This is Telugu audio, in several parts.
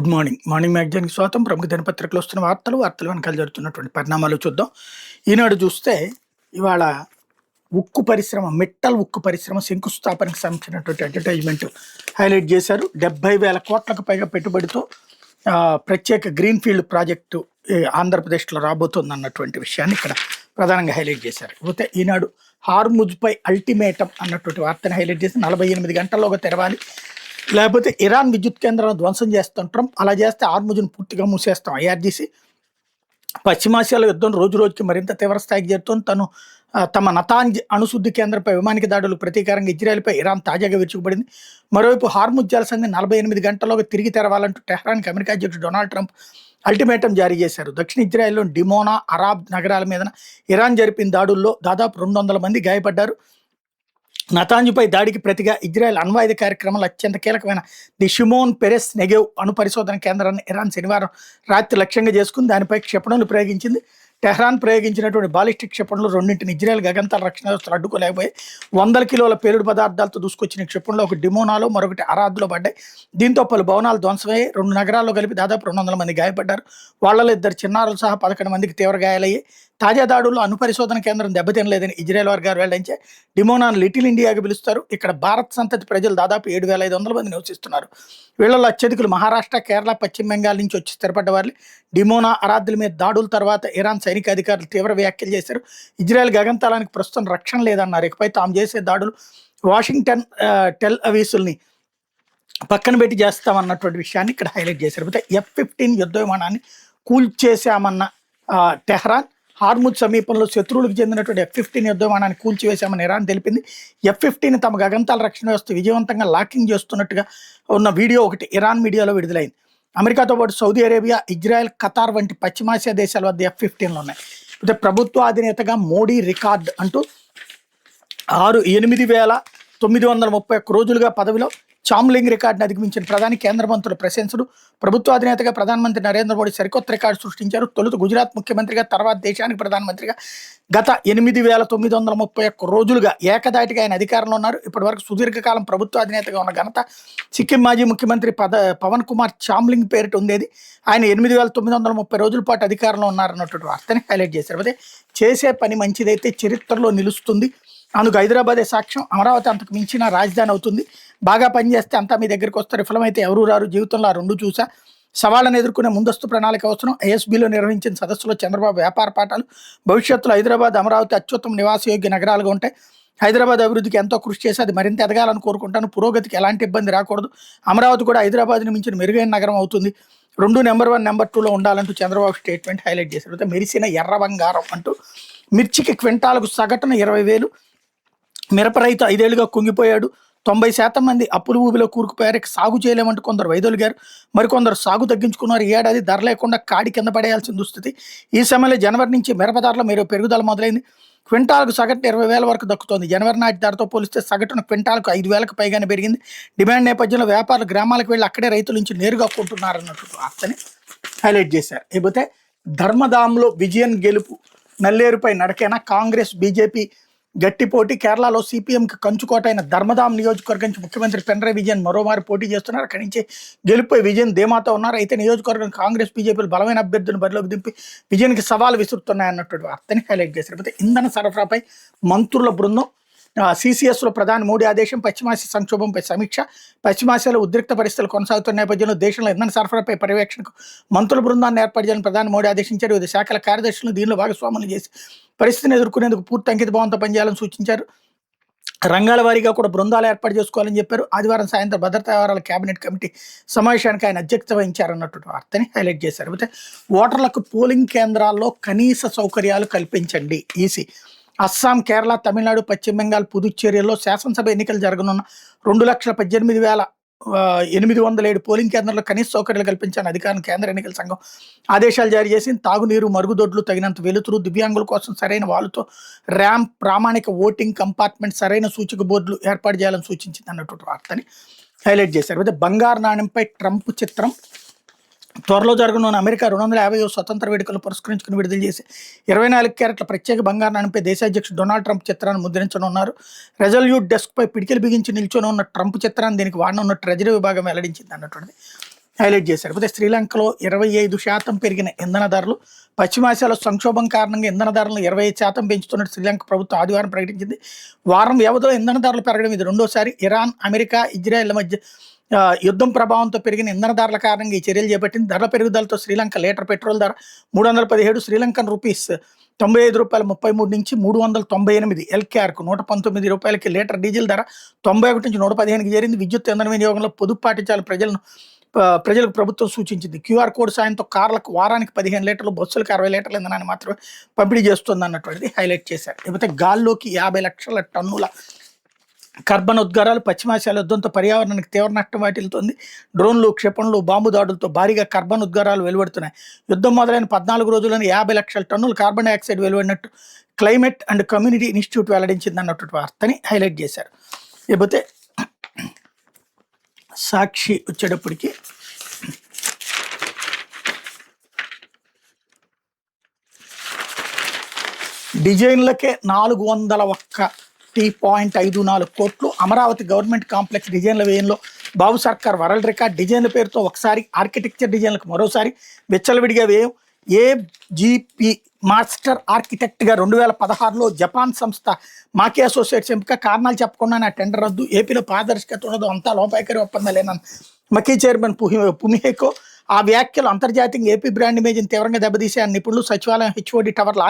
Good morning. మార్నింగ్ మ్యాగజైన్‌కి స్వాగతం. ప్రముఖ దినపత్రికలో వస్తున్న వార్తల వెనకాల జరుగుతున్నటువంటి పరిణామాలు చూద్దాం. ఈనాడు చూస్తే ఇవాళ ఉక్కు పరిశ్రమ, మెట్టల్ ఉక్కు పరిశ్రమ శంకుస్థాపనకు సంబంధించినటువంటి అడ్వర్టైజ్‌మెంట్ హైలైట్ చేశారు. 70,000 కోట్లకు పైగా పెట్టుబడితో ప్రత్యేక గ్రీన్‌ఫీల్డ్ ప్రాజెక్టు ఆంధ్రప్రదేశ్‌లో రాబోతోందన్నటువంటి విషయాన్ని ఇక్కడ ప్రధానంగా హైలైట్ చేశారు. పోతే ఈనాడు హార్ముజ్‌పై అల్టిమేటం అన్నటువంటి వార్తను హైలైట్ చేసి 48 గంటల్లోగా తెరవాలి, లేకపోతే ఇరాన్ విద్యుత్ కేంద్రాలను ధ్వంసం చేస్తాం ట్రంప్, అలా చేస్తే హార్ముజ్‌ను పూర్తిగా మూసేస్తాం ఐఆర్జీసీ. పశ్చిమాసియాలో యుద్ధం రోజు రోజుకి మరింత తీవ్ర స్థాయికి చేరుతోంది. తమ నతాంజ్ అణుశుద్ధి కేంద్రంపై వైమానిక దాడులు ప్రతీకారంగా ఇజ్రాయెల్పై ఇరాన్ తాజాగా విరుచుకుపడింది. మరోవైపు హార్ముజ్ జలసంధి 48 గంటల్లోగా తిరిగి తెరవాలంటూ టెహ్రాన్కి అమెరికా అధ్యక్షుడు డొనాల్డ్ ట్రంప్ అల్టిమేటం జారీ చేశారు. దక్షిణ ఇజ్రాయెల్లోని డిమోనా, అరాబ్ నగరాల మీద ఇరాన్ జరిపిన దాడుల్లో దాదాపు 200 మంది గాయపడ్డారు. నతాంజుపై దాడికి ప్రతిగా ఇజ్రాయెల్ అణ్వాయుధ కార్యక్రమాలు అత్యంత కీలకమైన ది షిమోన్ పెరెస్ నెగెవ్ అణు పరిశోధన కేంద్రాన్ని ఇరాన్ శనివారం రాత్రి లక్ష్యంగా చేసుకుని దానిపై క్షిపణులు ప్రయోగించింది. టెహ్రాన్ ప్రయోగించినటువంటి బాలిస్టిక్ క్షిపణులు రెండింటిని ఇజ్రాయెల్ గగంతల రక్షణ వ్యవస్థలు అడ్డుకోలేకపోయి 100 కిలోల పేలుడు పదార్థాలతో దూసుకొచ్చిన క్షిపణులు ఒక డిమోనాలో, మరొకటి అరాద్లో పడ్డాయి. దీంతో పలు భవనాలు ధ్వంసమయ్యాయి. 2 నగరాల్లో కలిపి దాదాపు 200 మంది గాయపడ్డారు. వాళ్ళలో 2 చిన్నారులు సహా 11 మందికి తీవ్ర గాయాలయ్యాయి. తాజా దాడుల్లో అణుపరిశోధన కేంద్రం దెబ్బతినలేదని ఇజ్రాయెల్ వర్గాలు వెల్లడించాయి. డిమోనాను లిటిల్ ఇండియాగా పిలుస్తారు. ఇక్కడ భారత్ సంతతి ప్రజలు దాదాపు 7,500 మంది నివసిస్తున్నారు. వీళ్ళలో అత్యధికులు మహారాష్ట్ర, కేరళ, పశ్చిమ బెంగాల్ నుంచి వచ్చి స్థిరపడ్డ వారు. డిమోనా, అరాద్ల మీద దాడుల తర్వాత ఇరాన్ సైనిక అధికారులు తీవ్ర వ్యాఖ్యలు చేశారు. ఇజ్రాయెల్ గగంతలానికి ప్రస్తుతం రక్షణ లేదన్నారు. ఇకపై తాము చేసే దాడులు వాషింగ్టన్, టెల్ అవీసుల్ని పక్కన పెట్టి చేస్తామన్నటువంటి విషయాన్ని ఇక్కడ హైలైట్ చేశారు. అయితే F-15 యుద్ధ విమానాన్ని కూల్చేశామన్న టెహ్రాన్, హార్ముజ్ సమీపంలో శత్రువులకు చెందినటువంటి F-15 యుద్ధ విమానాన్ని కూల్చివేశామని ఇరాన్ తెలిపింది. F-15 తమ గగంతల రక్షణ వ్యవస్థ విజయవంతంగా లాకింగ్ చేస్తున్నట్టుగా ఉన్న వీడియో ఒకటి ఇరాన్ మీడియాలో విడుదలైంది. అమెరికాతో పాటు సౌదీ అరేబియా, ఇజ్రాయెల్, ఖతార్ వంటి పశ్చిమాసియా దేశాల వద్ద F-15లు ఉన్నాయి. అయితే ప్రభుత్వ అధినేతగా మోడీ రికార్డ్ అంటూ 8,931 రోజులుగా పదవిలో చామ్లింగ్ రికార్డును అధిగమించిన ప్రధాని, కేంద్ర మంత్రుల ప్రశంసలు. ప్రభుత్వ అధినేతగా ప్రధానమంత్రి నరేంద్ర మోడీ సరికొత్త రికార్డు సృష్టించారు. తొలుత గుజరాత్ ముఖ్యమంత్రిగా, తర్వాత దేశానికి ప్రధానమంత్రిగా గత 8,931 రోజులుగా ఏకదాటిగా ఆయన అధికారంలో ఉన్నారు. ఇప్పటివరకు సుదీర్ఘకాలం ప్రభుత్వ అధినేతగా ఉన్న ఘనత సిక్కిం మాజీ ముఖ్యమంత్రి పవన్ కుమార్ చామ్లింగ్ పేరిట ఉండేది. ఆయన 8,930 రోజుల పాటు అధికారంలో ఉన్నారన్నటువంటి వార్తని హైలైట్ చేశారు. అదే చేసే పని మంచిదైతే చరిత్రలో నిలుస్తుంది, అందుకు హైదరాబాదే సాక్ష్యం. అమరావతి అంతకు మించిన రాజధాని అవుతుంది. బాగా పనిచేస్తే అంతా మీ దగ్గరికి వస్తారు, విఫలమైతే ఎవరూ రారు. జీవితంలో ఆ రెండు చూసా. సవాళ్ళను ఎదుర్కొనే ముందస్తు ప్రణాళిక అవసరం. ఐఎస్బీలో నిర్వహించిన సదస్సులో చంద్రబాబు వ్యాపార పాఠాలు. భవిష్యత్తులో హైదరాబాద్, అమరావతి అత్యుత్తమ నివాసయోగ్య నగరాలుగా ఉంటాయి. హైదరాబాద్ అభివృద్ధికి ఎంతో కృషి చేసి అది మరింత ఎదగాలని కోరుకుంటాను. పురోగతికి ఎలాంటి ఇబ్బంది రాకూడదు. అమరావతి కూడా హైదరాబాద్ని మించిన మెరుగైన నగరం అవుతుంది. 2 నెంబర్ 1, నెంబర్ 2లో ఉండాలంటూ చంద్రబాబు స్టేట్మెంట్ హైలైట్ చేశారు. అయితే మెరిసిన ఎర్ర బంగారం అంటూ మిర్చికి క్వింటాలకు సగటున 20,000. మిరప రైతు 5 ఏళ్లుగా కుంగిపోయాడు. 90% మంది అప్పుల ఊబిలో కూరుకుపోయారు. సాగు చేయలేమంటూ కొందరు వైదొలిగారు, మరికొందరు సాగు తగ్గించుకున్నారు. ఈ ఏడాది ధర లేకుండా కాడి కింద పడేయాల్సిన దుస్థితి. ఈ సమయంలో జనవరి నుంచి మిరప ధరలో పెరుగుదల మొదలైంది. క్వింటాలకు సగటున 20,000 వరకు దక్కుతోంది. జనవరి నాటి ధరతో పోలిస్తే సగటున క్వింటాలకు 5,000కు పైగానే పెరిగింది. డిమాండ్ నేపథ్యంలో వ్యాపారులు గ్రామాలకు వెళ్ళి అక్కడే రైతుల నుంచి నేరుగా కొంటున్నారన్నట్టు వార్తని హైలైట్ చేశారు. లేకపోతే ధర్మదాంలో విజయన్ గెలుపు, నల్లేరుపై నడకేనా, కాంగ్రెస్ బీజేపీ గట్టి పోటీ. కేరళలో సిపిఎంకి కంచుకోట అయిన ధర్మదాం నియోజకవర్గం నుంచి ముఖ్యమంత్రి పినరయ్ విజయన్ మరోమారు పోటీ చేస్తున్నారు. అక్కడి నుంచి గెలుపై విజయన్ ధీమాతో ఉన్నారు. అయితే నియోజకవర్గం కాంగ్రెస్ బీజేపీలు బలమైన అభ్యర్థులను బరిలోకి దింపి విజయన్కి సవాల్ విసురుతున్నాయన్నటువంటి వార్తని హైలైట్ చేశారు. అయితే ఇంధన సరఫరాపై మంత్రుల బృందం, సిసిఎస్లో ప్రధాని మోడీ ఆదేశం, పశ్చిమాసియా సంక్షోభంపై సమీక్ష. పశ్చిమాసియాలో ఉద్రిక్త పరిస్థితులు కొనసాగుతున్న నేపథ్యంలో దేశంలో ఇంధన సరఫరాపై పర్యవేక్షణకు మంత్రుల బృందాన్ని ఏర్పాటు చేయాలని ప్రధాని మోడీ ఆదేశించారు. వివిధ శాఖల కార్యదర్శులను దీనిలో భాగస్వాములు చేసి పరిస్థితిని ఎదుర్కొనేందుకు పూర్తి అంకిత భావంతో పనిచేయాలని సూచించారు. రంగాల వారీగా కూడా బృందాలు ఏర్పాటు చేసుకోవాలని చెప్పారు. ఆదివారం సాయంత్రం భద్రతా వ్యవహారాల కేబినెట్ కమిటీ సమావేశానికి ఆయన అధ్యక్షత వహించారన్నటువంటి వార్తని హైలైట్ చేశారు. అయితే ఓటర్లకు పోలింగ్ కేంద్రాల్లో కనీస సౌకర్యాలు కల్పించండి ఈసీ. అస్సాం, కేరళ, తమిళనాడు, పశ్చిమ బెంగాల్, పుదుచ్చేరిలో శాసనసభ ఎన్నికలు జరగనున్న 2,18,807 పోలింగ్ కేంద్రాల్లో కనీస సౌకర్యాలు కల్పించాలని అధికారులు కేంద్ర ఎన్నికల సంఘం ఆదేశాలు జారీ చేసింది. తాగునీరు, మరుగుదొడ్లు, తగినంత వెలుతురు, దివ్యాంగుల కోసం సరైన వాలుతో ర్యాంప్, ప్రామాణిక ఓటింగ్ కంపార్ట్మెంట్, సరైన సూచిక బోర్డులు ఏర్పాటు చేయాలని సూచించింది అన్నటువంటి వార్తని హైలైట్ చేశారు. అయితే బంగారు నాణ్యంపై ట్రంప్ చిత్రం. త్వరలో జరగనున్న అమెరికా 250వ స్వతంత్ర వేడుకలు పురస్కరించుకుని విడుదల చేసి 24 క్యారెట్ల ప్రత్యేక బంగారు నాణ్యంపై దేశాధ్యక్షుడు డొనాల్డ్ ట్రంప్ చిత్రాన్ని ముద్రించనున్నారు. రెజల్యూట్ డెస్క్పై పిడికిలు బిగించి నిల్చొని ఉన్న ట్రంప్ చిత్రాన్ని దీనికి వాడనున్న ట్రెజరీ విభాగం వెల్లడించింది అన్నటువంటిది హైలైట్ చేశారు. అయితే శ్రీలంకలో 25% పెరిగిన ఇంధన ధరలు. పశ్చిమాసియాలో సంక్షోభం కారణంగా ఇంధన ధరలను 25% పెంచుతున్నట్టు శ్రీలంక ప్రభుత్వం ఆదివారం ప్రకటించింది. వారం వ్యవధిలో ఇంధన ధరలు పెరగడం ఇది రెండోసారి. ఇరాన్, అమెరికా, ఇజ్రాయెల్ మధ్య యుద్ధం ప్రభావంతో పెరిగిన ఇంధన ధరల కారణంగా ఈ చర్యలు చేపట్టింది. ధరల పెరుగుదలతో శ్రీలంక లీటర్ పెట్రోల్ ధర 317 శ్రీలంకన్ రూపీస్ ₹95.33 నుంచి 398 ఎల్కేఆర్కు 119 రూపాయలకి లీటర్. డీజిల్ ధర 91 నుంచి 115కి చేరింది. విద్యుత్ ఇంధన వినియోగంలో పొదుపు పాటించాలని ప్రజలకు ప్రభుత్వం సూచించింది. క్యూఆర్ కోడ్ సాయంతో కార్లకు వారానికి 15 లీటర్లు, బస్సులకు 60 లీటర్ల ఇంధనాన్ని మాత్రమే పంపిణీ చేస్తుంది అన్నటువంటిది హైలైట్ చేశారు. లేకపోతే గాల్లోకి 50 లక్షల టన్నుల కర్బన ఉద్గారాలు. పశ్చిమాసియాలో యుద్ధంతో పర్యావరణానికి తీవ్ర నష్టం వాటిల్లుతోంది. డ్రోన్లు, క్షిపణులు, బాంబు దాడులతో భారీగా కర్బన్ ఉద్గారాలు వెలువడుతున్నాయి. యుద్ధం మొదలైన 14 రోజుల్లోనే 50 లక్షల టన్నుల కార్బన్ డైఆక్సైడ్ వెలువడినట్టు క్లైమేట్ అండ్ కమ్యూనిటీ ఇన్స్టిట్యూట్ వెల్లడించింది అన్నటువంటి వార్తని హైలైట్ చేశారు. లేకపోతే సాక్షి వచ్చేటప్పటికి డిజైన్లకే 401.54 కోట్లు. అమరావతి గవర్నమెంట్ కాంప్లెక్స్ డిజైన్ల వ్యయంలో బాబు సర్కార్ వరల్డ్ రికార్డ్. డిజైన్ల పేరుతో ఒకసారి, ఆర్కిటెక్చర్ డిజైన్లకు మరోసారి విచ్చలవిడిగా వ్యయం. ఏజీపీ మాస్టర్ ఆర్కిటెక్ట్గా 2016లో జపాన్ సంస్థ మాకే అసోసియేట్స్ ఎంపిక. కారణాలు చెప్పకుండా నా టెండర్ రద్దు. ఏపీలో పారదర్శకత ఉండదు, అంతా లోపాయకరి ఒప్పందాలేనన్న మకీ చైర్మన్ పుమిహేకో. ఆ వ్యాఖ్యలు అంతర్జాతీయంగా ఏపీ బ్రాండ్ ఇమేజ్ని తీవ్రంగా దెబ్బతీసే నిపుణులు. సచివాలయం, హెచ్ఓడి టవర్ల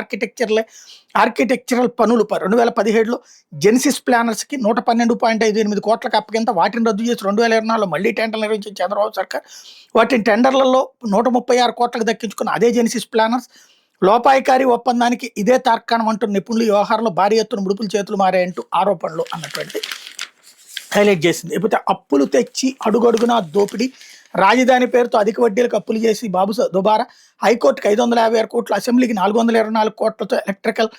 ఆర్కిటెక్చరల్ పనులు 2017లో జెనిసిస్ ప్లానర్స్కి 112.58 కోట్లకు అప్పగింత. వాటిని రద్దు చేసి 2024లో మళ్లీ టెండర్లు నిర్వహించిన చంద్రబాబు సర్కార్ వాటిని టెండర్లలో 136 కోట్లకు దక్కించుకున్న అదే జెనిసిస్ ప్లానర్స్ లోపాయికారి ఒప్పందానికి ఇదే తార్కాణం అంటున్న నిపుణులు. వ్యవహారంలో భారీ ఎత్తున ముడుపులు చేతులు మారాయంటూ ఆరోపణలు అన్నటువంటి హైలైట్ చేసింది. లేకపోతే అప్పులు తెచ్చి అడుగడుగునా దోపిడీ. రాజధాని పేరుతో అధిక వడ్డీలకు అప్పులు చేసి బాబు దుబారా. హైకోర్టుకు 556 కోట్లు, అసెంబ్లీకి 424 కోట్లతో electrical,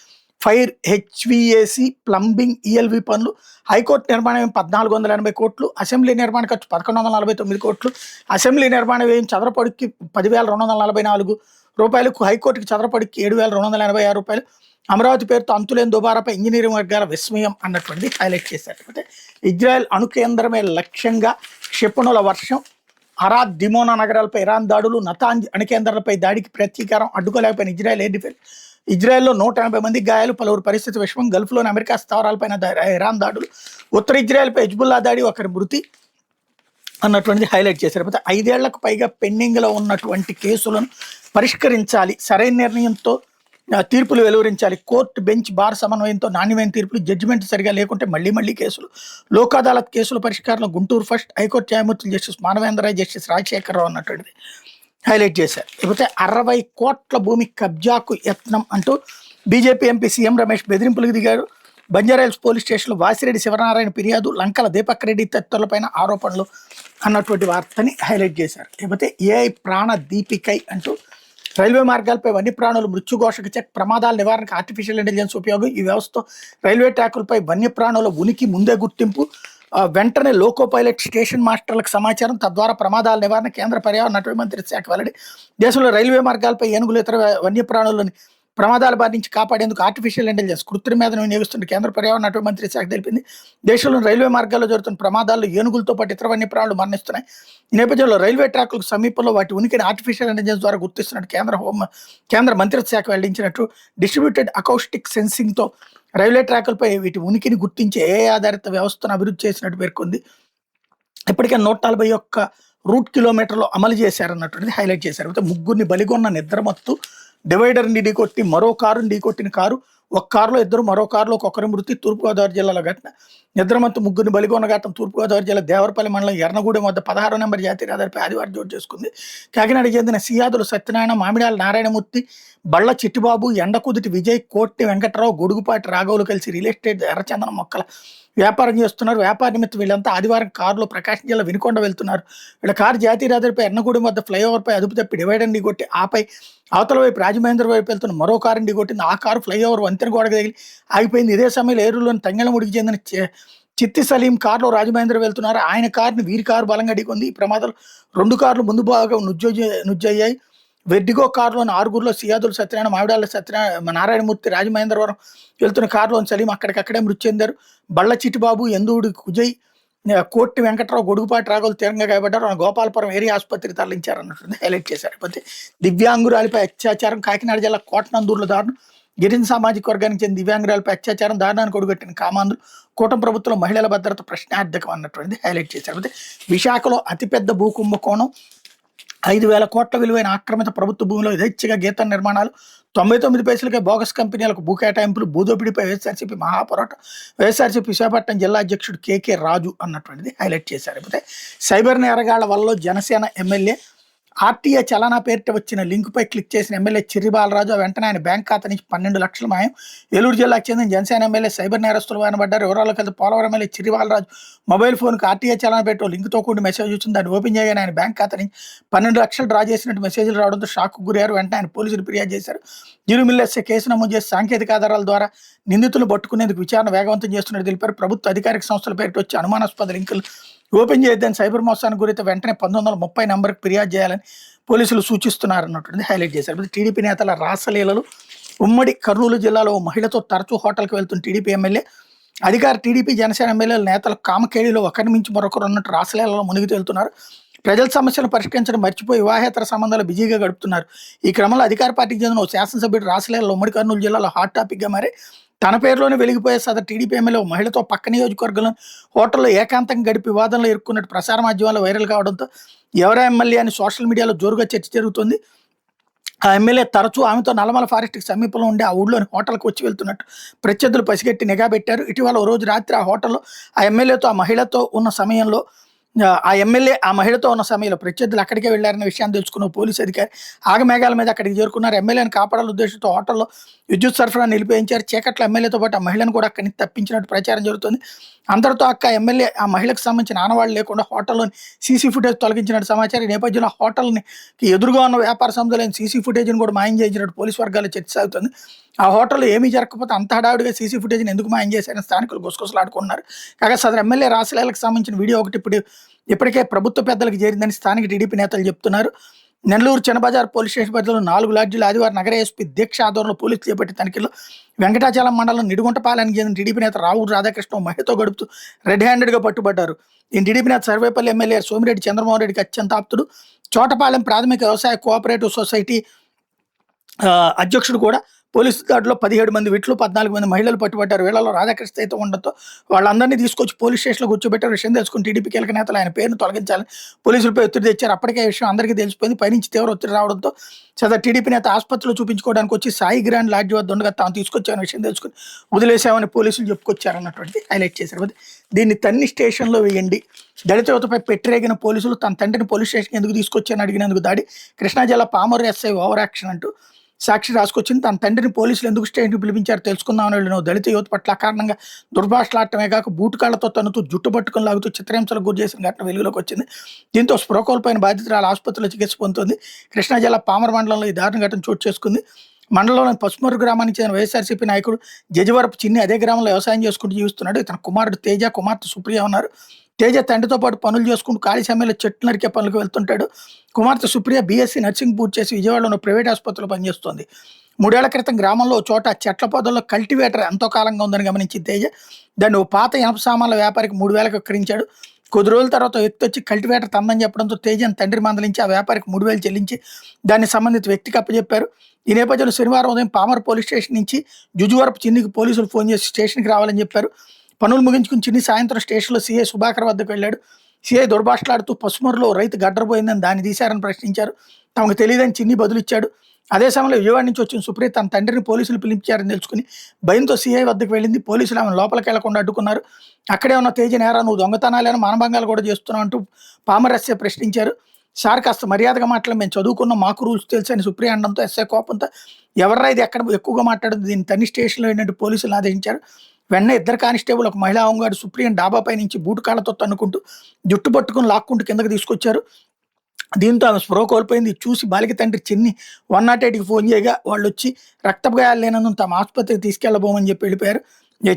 fire, HVAC, plumbing, ELV పనులు. హైకోర్టు నిర్మాణం 1480 కోట్లు, అసెంబ్లీ నిర్మాణ ఖర్చు 1149 కోట్లు. అసెంబ్లీ నిర్మాణ వ్యయం చదరపడికి 10,244 రూపాయలకు, హైకోర్టుకి చదరపడికి 7,286 రూపాయలు. అమరావతి పేరుతో అంతులేని దుబారాపై ఇంజనీరింగ్ వర్గాల విస్మయం అన్నటువంటిది హైలైట్ చేశారు. అంటే ఇజ్రాయెల్ అణు కేంద్రమే లక్ష్యంగా క్షిపణుల వర్షం. అరాద్, దిమోనా నగరాలపై ఇరాన్ దాడులు. నతాంజ్ అణుకేంద్రాలపై దాడికి ప్రతీకారం. అడ్డుకోలేకపోయిన ఇజ్రాయెల్ ఎయిర్ డిఫెన్స్. ఇజ్రాయెల్లో 180 మందికి గాయాలు, పలువురు పరిస్థితి విషమం. గల్ఫ్లోని అమెరికా స్థావరాలపైన ఇరాన్ దాడులు. ఉత్తర ఇజ్రాయెల్పై హెజ్బుల్లా దాడి, ఒకరి మృతి అన్నటువంటిది హైలైట్ చేశారు. అయితే 5 ఏళ్లకు పైగా పెండింగ్లో ఉన్నటువంటి కేసులను పరిష్కరించాలి, సరైన నిర్ణయంతో తీర్పులు వెలువరించాలి. కోర్టు బెంచ్ బార్ సమన్వయంతో నాణ్యమైన తీర్పులు. జడ్జిమెంట్ సరిగా లేకుంటే మళ్లీ కేసులు. లోక్ అదాలత్ కేసుల పరిష్కారంలో గుంటూరు ఫస్ట్. హైకోర్టు న్యాయమూర్తులు జస్టిస్ మానవేంద్ర, జస్టిస్ రాజశేఖరరావు అన్నటువంటిది హైలైట్ చేశారు. లేకపోతే 60 కోట్ల భూమి కబ్జాకు యత్నం అంటూ బీజేపీ ఎంపీ సీఎం రమేష్ బెదిరింపులకు దిగారు. బంజారాహిల్స్ పోలీస్ స్టేషన్లో వాసిరెడ్డి శివనారాయణ ఫిర్యాదు. లంకల దీపక్ రెడ్డి తదితరులపైన ఆరోపణలు అన్నటువంటి వార్తని హైలైట్ చేశారు. లేకపోతే ఏఐ ప్రాణ దీపికై అంటూ రైల్వే మార్గాలపై వన్యప్రాణులు మృత్యుఘోషకు చెక్. ప్రమాదాల నివారణకు ఆర్టిఫిషియల్ ఇంటెలిజెన్స్ ఉపయోగం. ఈ వ్యవస్థతో రైల్వే ట్రాకులపై వన్యప్రాణుల ఉనికి ముందే గుర్తింపు. వెంటనే లోకో పైలట్ స్టేషన్ మాస్టర్లకు సమాచారం. తద్వారా ప్రమాదాల నివారణ. కేంద్ర పర్యావరణ అటవీ మంత్రిత్వ శాఖ వెల్లడి. దేశంలో రైల్వే మార్గాలపై ఏనుగులు, ఇతర వన్యప్రాణులను ప్రమాదాల బారి నుంచి కాపాడేందుకు ఆర్టిఫిషియల్ ఇంటెలిజెన్స్ కృత్రిమ మేధను వినియోగిస్తున్న కేంద్ర పర్యావరణ అటవీ మంత్రిత్వ శాఖ తెలిపింది. దేశంలోని రైల్వే మార్గాల్లో జరుగుతున్న ప్రమాదాల్లో ఏనుగులతో పాటు ఇతర వన్యప్రాణులు మరణిస్తున్నాయి. ఈ నేపథ్యంలో రైల్వే ట్రాకులకు సమీపంలో వాటి ఉనికిని ఆర్టిఫిషియల్ ఇంటెలిజెన్స్ ద్వారా గుర్తిస్తున్నట్టు కేంద్ర మంత్రిత్వ శాఖ వెల్లడించినట్టు. డిస్ట్రిబ్యూటెడ్ అకౌస్టిక్ సెన్సింగ్తో రైల్వే ట్రాకులపై వీటి ఉనికిని గుర్తించే ఏఐ ఆధారిత వ్యవస్థను అభివృద్ధి చేసినట్టు పేర్కొంది. ఇప్పటికే 141 రూట్ కిలోమీటర్లు అమలు చేశారన్నటువంటిది హైలైట్ చేశారు. అయితే ముగ్గురిని బలిగొన్న నిద్రమత్తు. డివైడర్ని ఢీకొట్టి మరో కారుని ఢీకొట్టిన కారు. ఒక కారులో ఇద్దరు, మరో కారులో ఒకరి మృతి. తూర్పుగోదావరి జిల్లాలో ఘటన. నిద్రమత్తు ముగ్గురిని బలిగొన్న ఘటన తూర్పుగోదావరి జిల్లా దేవరపల్లి మండలం ఎర్నగూడెం వద్ద 16వ నెంబర్ జాతీయ రహదారిపై ఆదివారం చోటు చేసుకుంది. కాకినాడకు చెందిన సియాదుల సత్యనారాయణ, మామిడాల నారాయణమూర్తి, బళ్ళ చిట్టిబాబు, ఎండకుదిటి విజయ్, కోట్టి వెంకటరావు, గొడుగుపాటి రాఘవులు కలిసి రియల్ ఎస్టేట్ ఎర్రచందనం మొక్కల వ్యాపారం చేస్తున్నారు. వ్యాపార నిమిత్తం వీళ్ళంతా ఆదివారం కారులో ప్రకాశం జిల్లా వినుకొండ వెళ్తున్నారు. వీళ్ళ కారు జాతీయ రహదారిపై ఎర్నగూడెం వద్ద ఫ్లైఓవర్పై అదుపు తప్పి డివైడర్ ఢీకొట్టి ఆపై అవతల వైపు రాజమహేంద్ర వైపు వెళ్తున్న మరో కారుని ఢీకొట్టింది. ఆ కారు ఫ్లైఓవర్ వంతెన గోడకు తగిలి ఆగిపోయింది. ఇదే సమయంలో ఏరులోని తంగెలముడికి చెందిన చిత్తి సలీం కారులో రాజమహేంద్ర వెళ్తున్నారు. ఆయన కారుని వీరి కారు బలంగా ఢీకొంది. ఈ ప్రమాదంలో 2 కార్లు ముందు భాగం నుజ్జయ్యాయి. వెడ్డిగో కారులోని 6గురిలో సియాదులు సత్యనారాయణ, మామిడాల నారాయణమూర్తి, రాజమహేంద్రవరం వెళ్తున్న కారులోని సలీం అక్కడికక్కడే మృతి చెందారు. బళ్ళ చిట్టిబాబు, ఎందువుడి కుజయ్, కోట్టి వెంకట్రావు, గొడుగుపాటి రాఘవులు తీవ్రంగా గాయపడ్డారు. గోపాలపురం ఏరియా ఆసుపత్రికి తరలించారన్నట్టుంది హైలైట్ చేశారు. అయితే దివ్యాంగురాలిపై అత్యాచారం, కాకినాడ జిల్లా కోటనందూరులో దారుణం. గిరిజన సామాజిక వర్గానికి చెందిన దివ్యాంగురాలపై అత్యాచారం, దారుణానికి ఒడిగట్టిన కామాంధ్రులు. కూటమి ప్రభుత్వంలో మహిళల భద్రత ప్రశ్నార్థకం అన్నటువంటిది హైలైట్ చేశారు. అయితే విశాఖలో అతిపెద్ద భూ కుంభకోణం, 5,000 కోట్ల విలువైన ఆక్రమిత ప్రభుత్వ భూమిలో యథేచ్ఛగా గీత నిర్మాణాలు, 99 పైసలకే బోగస్ కంపెనీలకు భూ కేటాయింపులు, భూదోపిడిపై వైఎస్ఆర్సీపీ మహాపోరాటం. వైఎస్ఆర్సీపీ విశాఖపట్నం జిల్లా అధ్యక్షుడు కేకే రాజు అన్నటువంటిది హైలైట్ చేశారు. అయితే సైబర్ నేరగాళ్ల వల్ల జనసేన ఎమ్మెల్యే ఆర్టీఏ చలానా పేరిట వచ్చిన లింకుపై క్లిక్ చేసిన ఎమ్మెల్యే చిర్రి బాలరాజు వెంటనే ఆయన బ్యాంక్ ఖాతా నుంచి 12 లక్షల మాయం. ఏలూరు జిల్లాకు చెందిన జనసేన ఎమ్మెల్యే సైబర్ నేరస్తులు వానబడ్డారు. వివరాలు కలిసి పోలవరం ఎమ్మెల్యే చిర్రి బాలరాజు మొబైల్ ఫోన్కి ఆర్టీఏ చలానా పేరిట లింక్తో కూడి మెసేజ్ వచ్చింది. దాన్ని ఓపెన్ చేయగానే ఆయన బ్యాంక్ ఖాతా నుంచి 12 లక్షలు డ్రా చేసినట్టు మెసేజ్లు రావడంతో షాక్కు గురయ్యారు. వెంటనే ఆయన పోలీసులు ఫిర్యాదు చేశారు. జీరుమిల్లెస్సే కేసు నమోదు చేసి సాంకేతిక ఆధారాల ద్వారా నిందితులు పట్టుకునేందుకు విచారణ వేగవంతం చేస్తున్నట్టు తెలిపారు. ప్రభుత్వ అధికారిక సంస్థల పేరిట వచ్చి అనుమానాస్పద లింకులు ఓపెన్ చేయొద్దని, సైబర్ మోసానికి గురైతే వెంటనే 1930 నంబర్కి ఫిర్యాదు చేయాలని పోలీసులు సూచిస్తున్నారన్నటువంటి హైలైట్ చేశారు. టీడీపీ నేతల రాసలీలలు. ఉమ్మడి కర్నూలు జిల్లాలో మహిళతో తరచూ హోటల్కి వెళ్తున్న టీడీపీ ఎమ్మెల్యే, అధికార టీడీపీ జనసేన ఎమ్మెల్యేల నేతలు కామకేళిలో ఒకరి మించి మరొకరు అన్నట్టు రాసలీలలో మునిగి తేలుతున్నారు. ప్రజల సమస్యలను పరిష్కరించడం మర్చిపోయి వివాహేతర సంబంధాలు బిజీగా గడుపుతున్నారు. ఈ క్రమంలో అధికార పార్టీకి చెందిన ఓ శాసనసభ్యుడు రాసలీలలో ఉమ్మడి కర్నూలు జిల్లాలో హాట్ టాపిక్గా మారి తన పేరులోనే వెలిగిపోయే సదరు టీడీపీ ఎమ్మెల్యే మహిళతో పక్క నియోజకవర్గంలో హోటల్లో ఏకాంతంగా గడిపి వివాదంలో ఇరుక్కున్నట్టు ప్రసార మాధ్యమాల్లో వైరల్ కావడంతో ఎవరా ఎమ్మెల్యే అని సోషల్ మీడియాలో జోరుగా చర్చ జరుగుతుంది. ఆ ఎమ్మెల్యే తరచూ ఆమెతో నల్లమల ఫారెస్ట్కి సమీపంలో ఉండే ఆ ఊళ్ళోని హోటల్కి వచ్చి వెళ్తున్నట్టు ప్రత్యర్థులు పసిగట్టి నిఘా పెట్టారు. ఇటీవల ఓ రోజు రాత్రి ఆ హోటల్లో ఆ ఎమ్మెల్యేతో ఆ మహిళతో ఉన్న సమయంలో ప్రత్యర్థులు అక్కడికే వెళ్లారనే విషయాన్ని తెలుసుకున్న పోలీసు అధికారి ఆగమేఘాల మీద అక్కడికి చేరుకున్నారు. ఎమ్మెల్యేని కాపాడాల ఉద్దేశంతో హోటల్లో విద్యుత్ సరఫరా నిలిపేయించారు. చీకట్లో ఎమ్మెల్యేతో పాటు ఆ మహిళను కూడా అక్కడి నుంచి తప్పించినట్టు ప్రచారం జరుగుతుంది. అంతటితో ఎమ్మెల్యే ఆ మహిళకు సంబంధించిన ఆనవాళ్లు లేకుండా హోటల్లోని సీసీ ఫుటేజ్ తొలగించినట్టు సమాచారం. ఈ నేపథ్యంలో హోటల్ని ఎదురుగా ఉన్న వ్యాపార సంస్థలైన సీసీ ఫుటేజ్ని కూడా మాయం చేయించినట్టు పోలీసు వర్గాల్లో చర్చ సాగుతుంది. ఆ హోటల్లో ఏమీ జరగకపోతే అంత హడావుడిగా సీసీ ఫుటేజ్ని ఎందుకు మాయం చేశారని స్థానికులు గుసగుసలాడుకున్నారు. కాగా సదరు ఎమ్మెల్యే రాసలీలకు సంబంధించిన వీడియో ఒకటి ఇప్పటికే ప్రభుత్వ పెద్దలకు చేరిందని స్థానిక టీడీపీ నేతలు చెప్తున్నారు. నెల్లూరు చిన్నబజార్ పోలీస్ స్టేషన్ పరిధిలో 4 లాడ్జీలు ఆదివారం నగర ఎస్పీ దీక్ష ఆధ్వర్యంలో పోలీసులు చేపట్టి తనిఖీలో వెంకటాచలం మండలం నిడుగుంటపాలెనికి చెందిన టీడీపీ నేత రావురు రాధాకృష్ణ మహిళతో గడుపుతూ రెడ్ హ్యాండెడ్గా పట్టుబడ్డారు. ఈ టీడీపీ నేత సర్వేపల్లి ఎమ్మెల్యే సోమిరెడ్డి చంద్రమోహన్ రెడ్డికి అత్యంత ఆప్తుడు. చోటపాలెం ప్రాథమిక వ్యవసాయ కోఆపరేటివ్ సొసైటీ అధ్యక్షుడు కూడా పోలీసు దాడిలో 17 మంది విట్లు, 14 మంది మహిళలు పట్టుబడ్డారు. వీళ్ళలో రాధాకృష్ణ అయితే ఉండడంతో వాళ్ళందరినీ తీసుకొచ్చి పోలీస్ స్టేషన్లో కూర్చోబెట్టారు. విషయం తెలుసుకుని టీడీపీ కీలక నేతలు ఆయన పేరును తొలగించాలని పోలీసులపై ఒత్తిడి తెచ్చారు. అప్పటికే విషయం అందరికీ తెలిసిపోయింది. పైనుంచి తీవ్ర ఒత్తిడి రావడంతో సదరు టీడీపీ నేత ఆసుపత్రిలో చూపించుకోవడానికి వచ్చి సాయి గ్రాండ్ లాడ్జి వద్ద ఉండగా తాను తీసుకొచ్చామని విషయం తెలుసుకుని వదిలేసామని పోలీసులు చెప్పుకొచ్చారన్నటువంటి హైలైట్ చేశారు. దీన్ని తన్ని స్టేషన్లో వేయండి. దళిత యువతపై పెట్టిరేగిన పోలీసులు తన తండ్రిని పోలీస్ స్టేషన్కి ఎందుకు తీసుకొచ్చారని అడిగినందుకు దాడి. కృష్ణా జిల్లా పామూరు ఎస్ఐ ఓవర్ యాక్షన్ అంటూ సాక్షి రాసుకొచ్చింది. తన తండ్రిని పోలీసులు ఎందుకు స్టేషన్కి పిలిపించారు తెలుసుకుందామని వెళ్ళిన దళిత యువత పట్ల కారణంగా దుర్భాషలాడటమే కాక బూటుకాళ్లతో తనుతూ జుట్టు పట్టుకుని లాగుతూ చిత్రహింసలకు గురి చేసిన ఘటన వెలుగులోకి వచ్చింది. దీంతో స్పృహ కోల్పోయిన బాధితురాలు ఆసుపత్రిలో చికిత్స పొందుతుంది. కృష్ణా జిల్లా పామర మండలంలో ఈ దారుణ ఘటన చోటు చేసుకుంది. మండలంలోని పసుమూరు గ్రామానికి చెందిన వైఎస్ఆర్సీపీ నాయకుడు జజవరపు చిన్ని అదే గ్రామంలో వ్యవసాయం చేసుకుంటూ జీవిస్తున్నాడు. ఇతని కుమారుడు తేజ, కుమార్తె సుప్రియ ఉన్నారు. తేజ తండ్రితో పాటు పనులు చేసుకుంటూ ఖాళీ సమయంలో చెట్లు నరికే పనులకు వెళ్తుంటాడు. కుమార్తె సుప్రియ బీఎస్సీ నర్సింగ్ పూర్తి చేసి విజయవాడలో ప్రైవేట్ ఆసుపత్రిలో పనిచేస్తోంది. 3 ఏళ్ల క్రితం గ్రామంలో చోట చెట్ల పొదల్లో కల్టివేటర్ ఎంతో కాలంగా ఉందని గమనించి తేజ దాన్ని ఓ పాత ఇనప సామాన్ల వ్యాపారికి 3,000కి విక్రయించాడు. కొద్ది రోజుల తర్వాత వ్యక్తి వచ్చి కల్టివేటర్ తందని చెప్పడంతో తేజని తండ్రి మందలించి ఆ వ్యాపారికి 3,000 చెల్లించి దాన్ని సంబంధిత వ్యక్తికి అప్పచెప్పారు. ఈ నేపథ్యంలో శనివారం ఉదయం పామర్ పోలీస్ స్టేషన్ నుంచి జుజువరపు చిన్నికి పోలీసులు ఫోన్ చేసి స్టేషన్కి రావాలని చెప్పారు. పనులు ముగించుకుని చిన్ని సాయంత్రం స్టేషన్లో సీఐ సుభాకర్ వద్దకు వెళ్ళాడు. సీఐ దుర్భాషలాడుతూ పసుమూరులో రైతు గడ్డరపోయిందని దాన్ని తీశారని ప్రశ్నించారు. తమకు తెలియదని చిన్ని బదులిచ్చాడు. అదే సమయంలో విజయవాడ నుంచి వచ్చిన సుప్రియ తన తండ్రిని పోలీసులు పిలిపించారని తెలుసుకుని భయంతో సీఐ వద్దకు వెళ్ళింది. పోలీసులు ఆమెను లోపలికి వెళ్లకుండా అడ్డుకున్నారు. అక్కడే ఉన్న తేజ నేరా నువ్వు దొంగతనాలను మానభంగాలు కూడా చేస్తున్నావు అంటూ పామర్ ఎస్ఐ ప్రశ్నించారు. సార్ కాస్త మర్యాదగా మాట్లాడి మేము చదువుకున్న మాకు రూల్స్ తెలుసు అని సుప్రియ అనడంతో ఎస్ఐ కోపంతో ఎవర్రా ఇది ఎక్కడ ఎక్కువగా మాట్లాడదు దీన్ని తన్ని స్టేషన్లో ఏంటంటే పోలీసులు ఆదేశించారు. వెంటనే 2 కానిస్టేబుల్ ఒక మహిళా హోంగార్డు సుప్రియను డాబాపై నుంచి బూటుకాళ్లతో తన్నుకుంటూ జుట్టు పట్టుకుని లాక్కుంటూ కిందకు తీసుకొచ్చారు. దీంతో ఆమె స్పృహ కోల్పోయింది. చూసి బాలిక తండ్రి చిన్ని 108కి ఫోన్ చేయగా వాళ్ళు వచ్చి రక్తపు గాయాలు లేనందున తమ ఆసుపత్రికి తీసుకెళ్లబోమని చెప్పి వెళ్ళిపోయారు.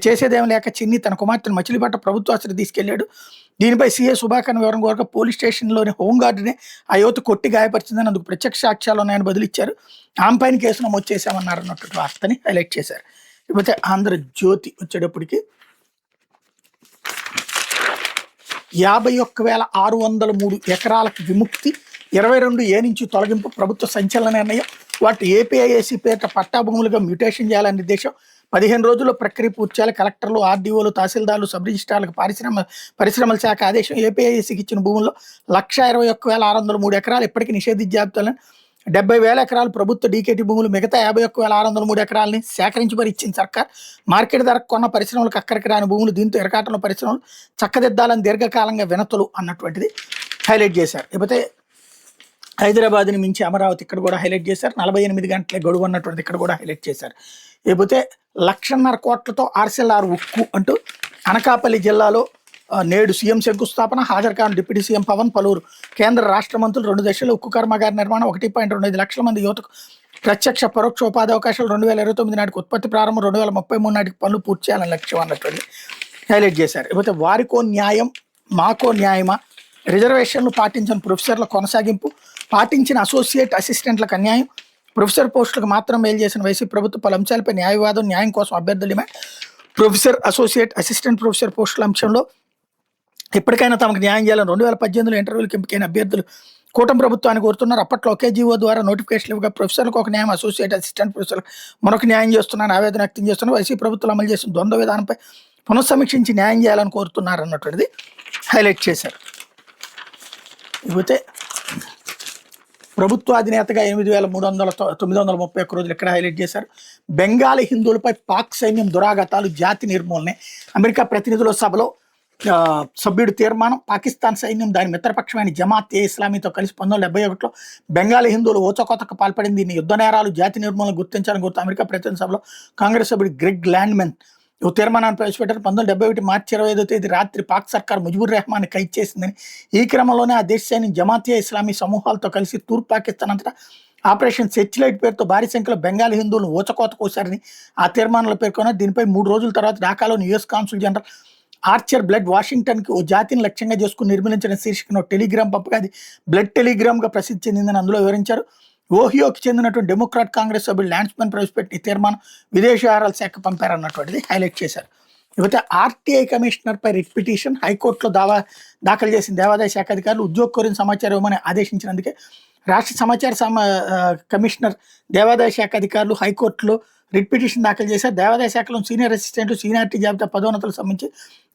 చేసేదేం లేక చిన్ని తన కుమార్తెను మచిలీపట్నం ప్రభుత్వ ఆసుపత్రికి తీసుకెళ్లాడు. దీనిపై సీఏ సుభాకర్ వివరం కోరక పోలీస్ స్టేషన్లోని హోంగార్డునే ఆ యువత కొట్టి గాయపరిచిందని అందుకు ప్రత్యక్ష సాక్ష్యాలు ఉన్నాయని బదిలిచ్చారు. ఆమె పైన కేసు నమోదు చేశామన్నారు అన్నట్టు వార్తని హైలైట్ చేశారు. ఇకపోతే ఆంధ్రజ్యోతి వచ్చేటప్పటికి 51,603 ఎకరాలకు విముక్తి, 22 నుంచి తొలగింపు ప్రభుత్వ సంచలన నిర్ణయం. వాటి ఏపీఐఏసీ పేరిట పట్టా భూములుగా మ్యూటేషన్ చేయాలని నిర్దేశం. 15 రోజుల్లో ప్రక్రియ పూర్తి చేయాలి. కలెక్టర్లు, ఆర్డీఓలు, తహసీల్దార్లు, సబ్ రిజిస్ట్రార్లకు పరిశ్రమల శాఖ ఆదేశం. ఏపీఐఏసీకి ఇచ్చిన భూముల్లో 1,21,603 ఎకరాలు ఇప్పటికీ నిషేధిత జాబితాలను, 70,000 ఎకరాలు ప్రభుత్వ డీకేటీ భూములు, మిగతా 51,603 ఎకరాలని సేకరించి మరి ఇచ్చింది సర్కార్. మార్కెట్ ధరకు కొన్న పరిశ్రమలకు అక్కడికి రాని భూములు. దీంతో ఎరకాటంలో పరిశ్రమలు చక్కదిద్దాలని దీర్ఘకాలంగా వినతులు అన్నటువంటిది హైలైట్ చేశారు. లేకపోతే హైదరాబాద్ని మించి అమరావతి ఇక్కడ కూడా హైలైట్ చేశారు. 48 గంటలే గడువు అన్నటువంటిది ఇక్కడ కూడా హైలైట్ చేశారు. లేకపోతే 1,50,000 కోట్లతో ఆర్సెల్ఆర్ ఉక్కు అంటూ అనకాపల్లి జిల్లాలో నేడు సీఎం శంకుస్థాపన. హాజరు కాని డిప్యూటీ సీఎం పవన్, పలువురు కేంద్ర రాష్ట్ర మంత్రులు. 2 దశల్లో ఉక్కు కర్మాగార నిర్మాణం. 1.25 లక్షల మంది యువతకు ప్రత్యక్ష పరోక్ష ఉపాధి అవకాశాలు. 2029 నాటికి ఉత్పత్తి ప్రారంభం, 2033 నాటికి పనులు పూర్తి చేయాలని లక్ష్యం అన్నటువంటి హైలైట్ చేశారు. లేకపోతే వారికో న్యాయం మాకో న్యాయమా, రిజర్వేషన్లు పాటించిన ప్రొఫెసర్ల కొనసాగింపు, పాటించిన అసోసియేట్ అసిస్టెంట్లకు అన్యాయం, ప్రొఫెసర్ పోస్టులకు మాత్రం మేలు చేసిన వైసీపీ ప్రభుత్వం పలు అంశాలపై న్యాయవాదం, న్యాయం కోసం అభ్యర్థులు demand. Professor, associate, assistant professor పోస్టుల అంశంలో ఇప్పటికైనా తమకు న్యాయం చేయాలని 2018లో ఇంటర్వ్యూలకు ఎంపికైన అభ్యర్థులు కూటమి ప్రభుత్వాన్ని కోరుతున్నారు. అప్పట్లో ఒకే జీవో ద్వారా నోటిఫికేషన్లు ఇవ్వగా ప్రొఫెసర్లకు ఒక న్యాయం, అసోసియేట్, అసిస్టెంట్ ప్రొఫెసర్లకు మరొక న్యాయం చేస్తున్నారని ఆవేదన వ్యక్తం చేస్తున్నారు. వైసీపీ ప్రభుత్వం అమలు చేసిన ద్వంద్వ విధానంపై పునఃసమీక్షించి న్యాయం చేయాలని కోరుతున్నారు అన్నటువంటిది హైలైట్ చేశారు. ఇకపోతే ప్రభుత్వ అధినేతగా 8,931 రోజులు ఇక్కడ హైలైట్ చేశారు. బెంగాలీ హిందువులపై పాక్ సైన్యం దురాఘాతాలు, జాతి నిర్మూలనే. అమెరికా ప్రతినిధుల సభలో సభ్యుడి తీర్మానం. పాకిస్తాన్ సైన్యం దాని మిత్రపక్షమైన జమాత్ ఏ ఇస్లామీతో కలిసి 1971లో బెంగాలీ హిందువులు ఊచకోతకు పాల్పడింది. దీన్ని యుద్ధ నేరాలు, జాతి నిర్మూలన గుర్తించాలని కోరుతూ అమెరికా ప్రతినిధి సభలో కాంగ్రెస్ సభ్యుడు గ్రెగ్ ల్యాండ్మెన్ ఓ తీర్మానాన్ని ప్రవేశపెట్టారు. 1971 మార్చి 25వ తేదీ రాత్రి పాక్ సర్కార్ ముజిబుర్ రెహమాన్ ఖైదు చేసిందని, ఈ క్రమంలోనే ఆ దేశ సైన్యం జమాతియా ఇస్లామీ సమూహాలతో కలిసి తూర్పు పాకిస్తాన్ అంతటా ఆపరేషన్ సెర్చ్ లైట్ పేరుతో భారీ సంఖ్యలో బెంగాలీ హిందువులను ఊచకోత కోశారని ఆ తీర్మానంలో పేర్కొన్నారు. దీనిపై 3 రోజుల తర్వాత ఢాకాలోని US consul general Archer Blood వాషింగ్టన్కి ఓ జాతిని లక్ష్యంగా చేసుకుని నిర్మించిన శీర్షికను టెలిగ్రామ్ పంపగా అది బ్లడ్ టెలిగ్రామ్గా ప్రసిద్ధి చెందిందని అందులో వివరించారు. ఓహియోకి చెందినటువంటి డెమోక్రాట్ కాంగ్రెస్ సభ్యులు ల్యాండ్స్మెన్ ప్రవేశపెట్టి తీర్మానం విదేశీ వ్యవహారాల శాఖ పంపారన్నటువంటిది హైలైట్ చేశారు. ఇకపోతే ఆర్టీఐ కమిషనర్పై రిట్ పిటిషన్ హైకోర్టులో దాఖలు చేసిన దేవాదాయ శాఖ అధికారులు ఉద్యోగ కోరిన సమాచారం ఇవ్వమని ఆదేశించినందుకే రాష్ట్ర సమాచార కమిషనర్ దేవాదాయ శాఖ అధికారులు హైకోర్టులో రిట్ పిటిషన్ దాఖలు చేశారు. దేవాదాయ శాఖలో సీనియర్ అసిస్టెంట్లు, సీనియారిటీ జాబితా పదోన్నతులకు సంబంధించి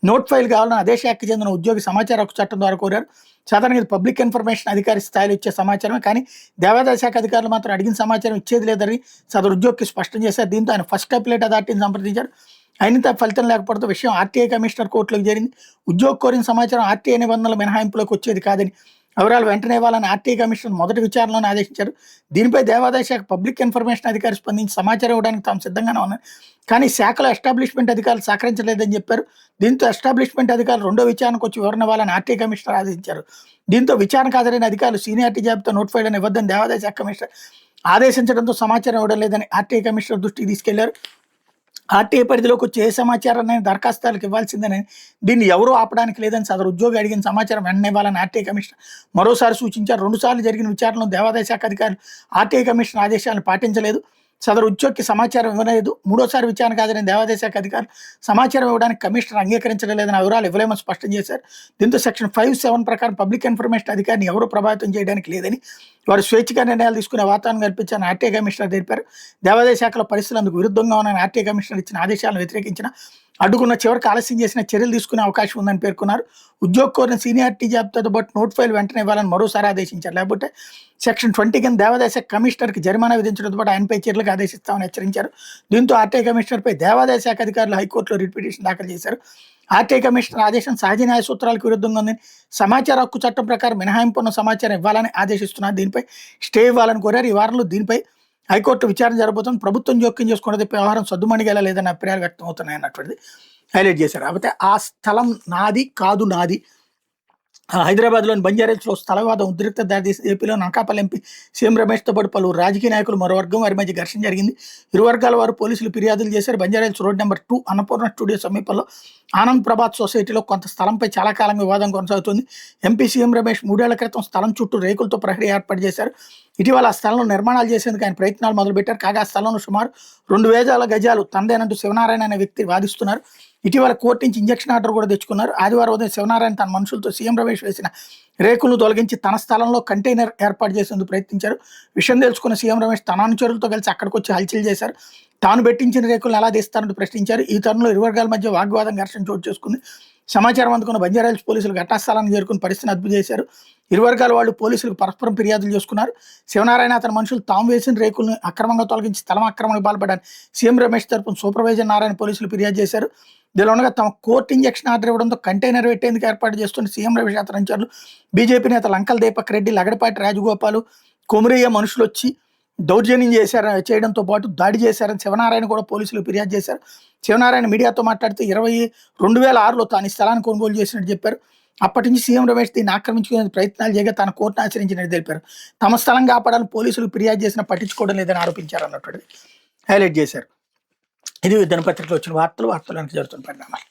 నోట్ ఫైల్ కావాలని అదే శాఖకు చెందిన ఉద్యోగి సమాచార హక్కు చట్టం ద్వారా కోరారు. సాధారణంగా ఇది పబ్లిక్ ఇన్ఫర్మేషన్ అధికారి స్థాయిలో ఇచ్చే సమాచారమే, కానీ దేవాదాయ శాఖ అధికారులు మాత్రం అడిగిన సమాచారం ఇచ్చేది లేదని సదరు ఉద్యోగికి స్పష్టం చేశారు. దీంతో ఆయన ఫస్ట్ అపిలేట్ అథారిటీని సంప్రదించారు. అయినంత ఫలితం లేకపోవడంతో విషయం ఆర్టీఐ కమిషనర్ కోర్టులోకి చేరింది. ఉద్యోగి కోరిన సమాచారం ఆర్టీఐ నిబంధనల మినహాయింపులోకి వచ్చేది కాదని, వివరాలు వెంటనే ఇవ్వాలని ఆర్టీఐ కమిషనర్ మొదటి విచారణలోనే ఆదేశించారు. దీనిపై దేవాదాయ శాఖ పబ్లిక్ ఇన్ఫర్మేషన్ అధికారి స్పందించి సమాచారం ఇవ్వడానికి తాము సిద్ధంగానే ఉన్నారు, కానీ శాఖలో ఎస్టాబ్లిష్మెంట్ అధికారులు సహకరించలేదని చెప్పారు. దీంతో ఎస్టాబ్లిష్మెంట్ అధికారులు రెండో విచారణకు వచ్చి వివరణ ఇవ్వాలని ఆర్టీఐ కమిషనర్ ఆదేశించారు. దీంతో విచారణకు హాజరైన అధికారులు సీనియారిటీ జాబితా నోట్ ఫైల్ అని ఇవ్వద్దని దేవాదాయ శాఖ కమిషనర్ ఆదేశించడంతో సమాచారం ఇవ్వడం లేదని ఆర్టీఐ కమిషనర్ దృష్టికి తీసుకెళ్లారు. ఆర్టీఐ పరిధిలోకి వచ్చే ఏ సమాచారాన్ని దరఖాస్తుదారులకు ఇవ్వాల్సిందని, దీన్ని ఎవరూ ఆపడానికి లేదని సదరు ఉద్యోగి అడిగిన సమాచారం వెంటనే ఇవ్వాలని ఆర్టీఐ కమిషనర్ మరోసారి సూచించారు. 2 సార్లు జరిగిన విచారణలో దేవాదాయ శాఖ అధికారులు ఆర్టీఐ కమిషనర్ ఆదేశాలను పాటించలేదు, సదరు ఉద్యోగికి సమాచారం ఇవ్వలేదు. 3వసారి విచారణకు హాజరైన దేవాదాయ శాఖ అధికారులు సమాచారం ఇవ్వడానికి కమిషనర్ అంగీకరించడం లేదని వివరాలు ఇవ్వలేమని స్పష్టం చేశారు. దీంతో సెక్షన్ 5(7) ప్రకారం పబ్లిక్ ఇన్ఫర్మేషన్ అధికారిని ఎవరూ ప్రభావితం చేయడానికి లేదని, వారు స్వేచ్ఛగా నిర్ణయాలు తీసుకునే వాతావరణం కల్పించాలని ఆర్టీఐ కమిషనర్ తెలిపారు. దేవాదాయ శాఖలో పరిస్థితులు అందుకు విరుద్ధంగా ఉన్నాయని ఆర్టీఐ కమిషనర్ ఇచ్చిన ఆదేశాలను వ్యతిరేకించిన, అడ్డుకున్న, చివరికి ఆలస్యం చేసిన చర్యలు తీసుకునే అవకాశం ఉందని పేర్కొన్నారు. ఉద్యోగ కోరిన సీనియారిటీ జాబితాతో పాటు నోట్ ఫైల్ వెంటనే ఇవ్వాలని మరోసారి ఆదేశించారు. లేకపోతే సెక్షన్ 20 కింద దేవాదాయ శాఖ కమిషనర్కి జరిమానా విధించడంతో పాటు ఆయనపై చర్యలకు ఆదేశిస్తామని హెచ్చరించారు. దీంతో ఆర్టీఐ కమిషనర్పై దేవాదాయ శాఖ అధికారులు హైకోర్టులో రిట్ పిటిషన్ దాఖలు చేశారు. ఆర్టీఐ కమిషనర్ ఆదేశం సహజ న్యాయ సూత్రాలకు విరుద్ధంగా ఉందని, సమాచార హక్కు చట్టం ప్రకారం మినహాయింపు ఉన్న సమాచారం ఇవ్వాలని ఆదేశిస్తున్నారు. దీనిపై స్టే ఇవ్వాలని కోరారు. ఈ వారంలో దీనిపై హైకోర్టు విచారణ జరగబోతుంది. ప్రభుత్వం జోక్యం చేసుకున్నది వ్యవహారం సద్దుమణిగేలా లేదని అభిప్రాయాలు వ్యక్తం అవుతున్నాయి అన్నటువంటిది హైలైట్ చేశారు. కాకపోతే ఆ స్థలం నాది కాదు నాది. హైదరాబాద్లోని బంజారాహిల్స్లో స్థల వివాదం ఉద్రిక్త దారితీసి ఏపీలో అనకాపల్లి ఎంపీ సీఎం రమేష్తో పాటు పలువురు రాజకీయ నాయకులు మరో వర్గం వారి మధ్య ఘర్షణ జరిగింది. ఇరు వర్గాల వారు పోలీసులు ఫిర్యాదులు చేశారు. Banjara Hills road number 2 Annapurna studio సమీపంలో ఆనంద్ ప్రభాత్ సొసైటీలో కొంత స్థలంపై చాలా కాలంగా వివాదం కొనసాగుతుంది. ఎంపీ సీఎం రమేష్ 3 ఏళ్ల క్రితం స్థలం చుట్టూ రేకులతో ప్రహరీ ఏర్పాటు చేశారు. ఇటీవల ఆ స్థలంలో నిర్మాణాలు చేసేందుకు ఆయన ప్రయత్నాలు మొదలుపెట్టారు. కాగా ఆ స్థలంలో సుమారు 2,000 గజాలు తనదేనంటూ శివనారాయణ అనే వ్యక్తి వాదిస్తున్నారు. ఇటీవల కోర్టు నుంచి ఇంజక్షన్ ఆర్డర్ కూడా తెచ్చుకున్నారు. ఆదివారం ఉదయం శివనారాయణ తన మనుషులతో సీఎం రమేష్ వేసిన రేకులను తొలగించి తన స్థలంలో కంటైనర్ ఏర్పాటు చేసేందుకు ప్రయత్నించారు. విషయం తెలుసుకున్న సీఎం రమేష్ తన అనుచరులతో కలిసి అక్కడికి వచ్చి హల్చల్ చేశారు. తాను పెట్టించిన రేకులను ఎలా తీస్తారంటూ ప్రశ్నించారు. ఈ తరుణంలో ఇరు వర్గాల మధ్య వాగ్వాదం ఘర్షణ చోటు చేసుకుంది. సమాచారం అందుకున్న బంజారాహిల్స్ పోలీసులు ఘటనా స్థలానికి చేరుకుని పరిస్థితిని అదుపు చేశారు. ఇరు వర్గాల వాళ్ళు పోలీసులకు పరస్పరం ఫిర్యాదులు చేసుకున్నారు. శివనారాయణ అతని మనుషులు తాము వేసిన రేకులను అక్రమంగా తొలగించి స్థలం ఆక్రమణకు పాల్పడ్డారు. సీఎం రమేష్ తరపున సూపర్వైజర్ నారాయణ పోలీసులు ఫిర్యాదు చేశారు. దీనిలో ఉండగా తమ కోర్టు ఇంజక్షన్ ఆర్డర్ ఇవ్వడంతో కంటైనర్ పెట్టేందుకు ఏర్పాటు చేస్తున్న సీఎం రమేష్ అతని అనుచరులు బీజేపీ నేత లంకల్ దీపక్ రెడ్డి, లగడపాటి రాజగోపాల్, కొమురయ్య మనుషులు వచ్చి దౌర్జన్యం చేయడంతో పాటు దాడి చేశారని శివనారాయణ కూడా పోలీసులు ఫిర్యాదు చేశారు. శివనారాయణ మీడియాతో మాట్లాడుతూ 2006లో తాను ఈ స్థలాన్ని కొనుగోలు చేసినట్టు చెప్పారు. అప్పటి నుంచి సీఎం రమేష్ దీన్ని ఆక్రమించుకునే ప్రయత్నాలు చేయగా తాను కోర్టును ఆశ్రయించినట్టు తెలిపారు. తమ స్థలం కాపాడాలని పోలీసులు ఫిర్యాదు చేసినా పట్టించుకోవడం లేదని ఆరోపించారు అన్నట్టు హైలైట్ చేశారు. ఇది దినపత్రికలో వచ్చిన వార్తలు వెనక జరుగుతున్న పరిణామాలు.